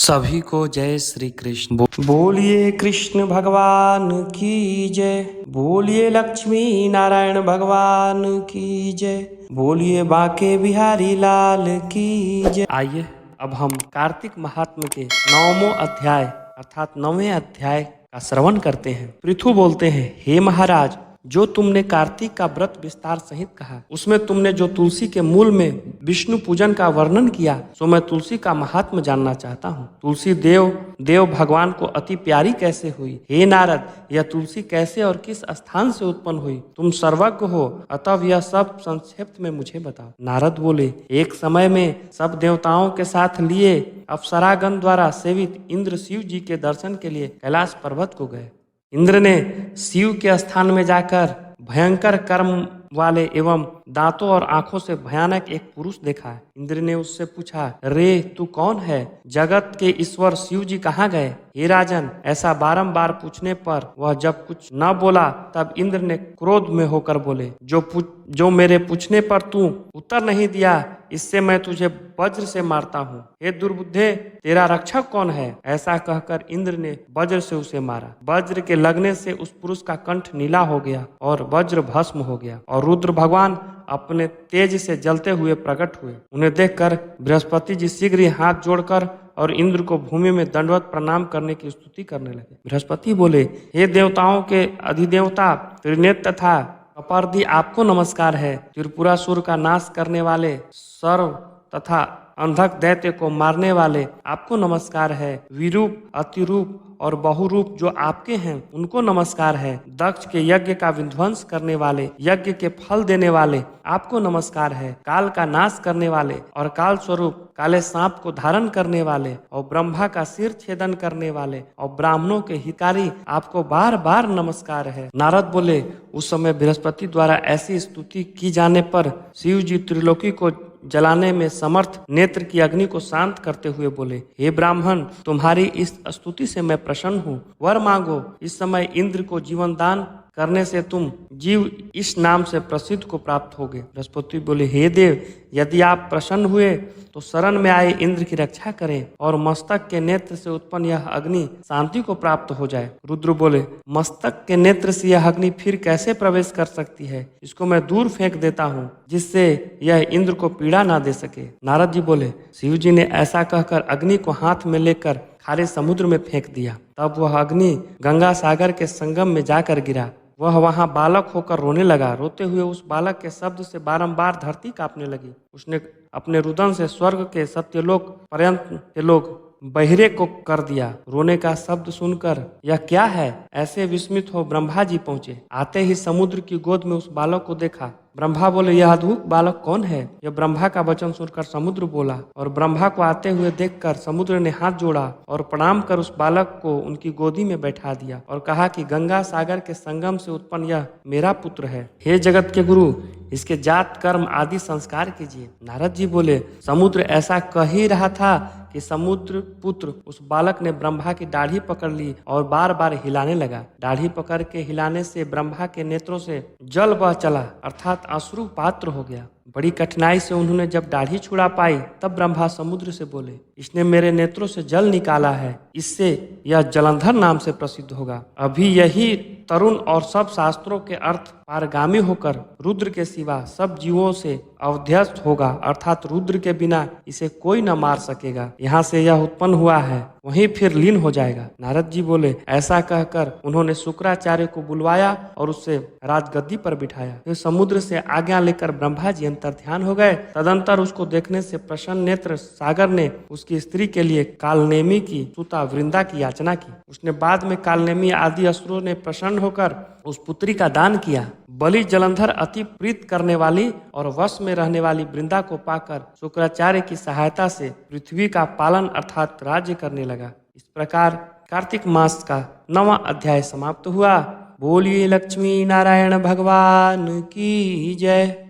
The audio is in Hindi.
सभी को जय श्री कृष्ण। बोलिए कृष्ण भगवान की जय। बोलिए लक्ष्मी नारायण भगवान की जय। बोलिए बांके बिहारी लाल की जय। आइए अब हम कार्तिक महात्म्य के 9वें अध्याय अर्थात 9वें अध्याय का श्रवण करते हैं। पृथु बोलते हैं, हे महाराज, जो तुमने कार्तिक का व्रत विस्तार सहित कहा, उसमें तुमने जो तुलसी के मूल में विष्णु पूजन का वर्णन किया, सो मैं तुलसी का महात्म जानना चाहता हूँ। तुलसी देव भगवान को अति प्यारी कैसे हुई? हे नारद, यह तुलसी कैसे और किस स्थान से उत्पन्न हुई? तुम सर्वज्ञ हो, अतः यह सब संक्षेप में मुझे बताओ। नारद बोले, एक समय में सब देवताओं के साथ लिए अप्सरागण द्वारा सेवित इंद्र शिव जी के दर्शन के लिए कैलाश पर्वत को गए। इंद्र ने शिव के स्थान में जाकर भयंकर कर्म वाले एवं दांतों और आंखों से भयानक एक पुरुष देखा। इंद्र ने उससे पूछा, रे तू कौन है? जगत के ईश्वर शिव जी कहाँ गए? हे राजन, ऐसा बारंबार पूछने पर वह जब कुछ न बोला, तब इंद्र ने क्रोध में होकर बोले, जो मेरे पूछने पर तू उत्तर नहीं दिया, इससे मैं तुझे वज्र से मारता हूँ। हे दुर्बुद्धे, तेरा रक्षक कौन है? ऐसा कहकर इंद्र ने वज्र से उसे मारा। वज्र के लगने से उस पुरुष का कंठ नीला हो गया और वज्र भस्म हो गया और रुद्र भगवान अपने तेज से जलते हुए प्रकट हुए। उन्हें देखकर बृहस्पति जी शीघ्र ही हाथ जोड़कर और इंद्र को भूमि में दंडवत प्रणाम करने की स्तुति करने लगे। बृहस्पति बोले, हे देवताओं के अधिदेवता त्रिनेत्र तथा अपर्दी, आपको नमस्कार है। त्रिपुरासुर का नाश करने वाले सर्व तथा अंधक दैत्य को मारने वाले, आपको नमस्कार है। विरूप, अतिरूप और बहुरूप जो आपके हैं, उनको नमस्कार है। दक्ष के यज्ञ का विध्वंस करने वाले, यज्ञ के फल देने वाले, आपको नमस्कार है। काल का नाश करने वाले और काल स्वरूप काले सांप को धारण करने वाले और ब्रह्मा का सिर छेदन करने वाले और ब्राह्मणों के हितकारी, आपको बार बार नमस्कार है। नारद बोले, उस समय बृहस्पति द्वारा ऐसी स्तुति की जाने पर शिव जी त्रिलोकी को जलाने में समर्थ नेत्र की अग्नि को शांत करते हुए बोले, हे ब्राह्मण, तुम्हारी इस स्तुति से मैं प्रसन्न हूँ। वर मांगो। इस समय इंद्र को जीवन दान करने से तुम जीव इस नाम से प्रसिद्ध को प्राप्त होगे। बृहस्पति बोले, हे देव, यदि आप प्रसन्न हुए तो शरण में आए इंद्र की रक्षा करें और मस्तक के नेत्र से उत्पन्न यह अग्नि शांति को प्राप्त हो जाए। रुद्र बोले, मस्तक के नेत्र से यह अग्नि फिर कैसे प्रवेश कर सकती है? इसको मैं दूर फेंक देता हूँ, जिससे यह इंद्र को पीड़ा ना दे सके। नारद जी बोले, शिव जी ने ऐसा कहकर अग्नि को हाथ में लेकर खारे समुद्र में फेंक दिया। तब वह अग्नि गंगा सागर के संगम में जाकर गिरा। वह वहां बालक होकर रोने लगा। रोते हुए उस बालक के शब्द से बारंबार धरती कांपने लगी। उसने अपने रुदन से स्वर्ग के सत्यलोक पर्यंत के लोग बहिरे को कर दिया। रोने का शब्द सुनकर यह क्या है, ऐसे विस्मित हो ब्रह्मा जी पहुंचे। आते ही समुद्र की गोद में उस बालक को देखा। ब्रह्मा बोले, यह अद्भुत बालक कौन है? यह ब्रह्मा का वचन सुनकर समुद्र बोला और ब्रह्मा को आते हुए देखकर समुद्र ने हाथ जोड़ा और प्रणाम कर उस बालक को उनकी गोदी में बैठा दिया और कहा कि गंगा सागर के संगम से उत्पन्न यह मेरा पुत्र है। हे जगत के गुरु, इसके जात कर्म आदि संस्कार कीजिए। नारद जी बोले, समुद्र ऐसा कह ही रहा था कि समुद्र पुत्र उस बालक ने ब्रह्मा की दाढ़ी पकड़ ली और बार बार हिलाने लगा। दाढ़ी पकड़ के हिलाने से ब्रह्मा के नेत्रों से जल बह चला, अर्थात अश्रु पात्र हो गया। बड़ी कठिनाई से उन्होंने जब दाढ़ी छुड़ा पाई, तब ब्रह्मा समुद्र से बोले, इसने मेरे नेत्रों से जल निकाला है, इससे यह जलंधर नाम से प्रसिद्ध होगा। अभी यही तरुण और सब शास्त्रों के अर्थ पारगामी होकर रुद्र के सिवा सब जीवों से अवध्यस्त होगा, अर्थात रुद्र के बिना इसे कोई न मार सकेगा। यहाँ से यह उत्पन्न हुआ है, वहीं फिर लीन हो जाएगा। नारद जी बोले, ऐसा कहकर उन्होंने शुक्राचार्य को बुलवाया और उससे राजगद्दी पर बिठाया। फिर समुद्र से आज्ञा लेकर ब्रह्मा जी अंतर ध्यान हो गए। तदंतर उसको देखने से प्रसन्न नेत्र सागर ने उसकी स्त्री के लिए कालनेमी की सुता वृंदा की याचना की। उसने बाद में कालनेमी आदि असुरों ने प्रसन्न होकर उस पुत्री का दान किया। बलि जलंधर अति प्रीत करने वाली और वश में रहने वाली वृंदा को पाकर शुक्राचार्य की सहायता से पृथ्वी का पालन अर्थात राज्य करने लगा। इस प्रकार कार्तिक मास का 9वां अध्याय समाप्त हुआ। बोलिए लक्ष्मी नारायण भगवान की जय।